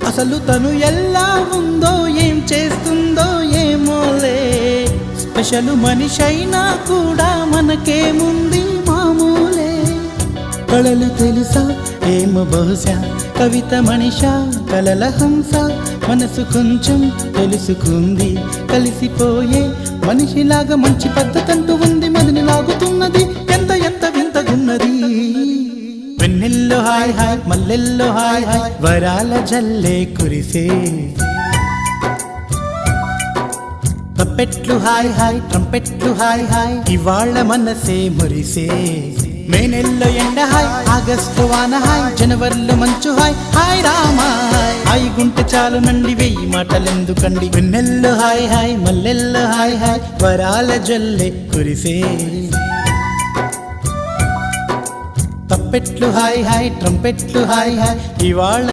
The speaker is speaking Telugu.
అసలు తను ఎలా ఉందో ఏం చేస్తుందో ఏమోలే, స్పెషల్ మనిషైనా కూడా మనకేముంది మామూలే. కళలు తెలుసా ఏమో బహుశా, కవిత మనిషా కలల హంస, మనసు కొంచెం తెలుసుకుంది కలిసిపోయే మనిషిలాగా, మంచి పద్ధతంటూ ఉంది మదిని లాగుతున్నది, ఎంత ఎంత వింతగున్నది. వెన్నెల్లో హాయ్ హాయ్ మల్లెల్లో హాయ్ హాయ్, వరాల జల్లే కురిసే. తప్పెట్లు హాయ్ హాయ్ ట్రంపెట్లు హాయ్ హాయ్, ఇవాళ మనసే మురిసే. మే నెల్లో ఎండ హాయ్, ఆగస్టు వాన హాయ్, జనవరిలో మంచు హాయ్, హాయ్ రామా హాయ్ గుంటె చాలు నండి వెయ్యి మాటలెందుకండి. వెన్నెల్లో హాయ్ హాయ్ మల్లెల్లో హాయ్ హాయ్, వరాల జల్లే కురిసే. తప్పెట్లు హాయ్ హాయ్ ట్రంపెట్లు హాయ్ హాయ్, ఇవాళ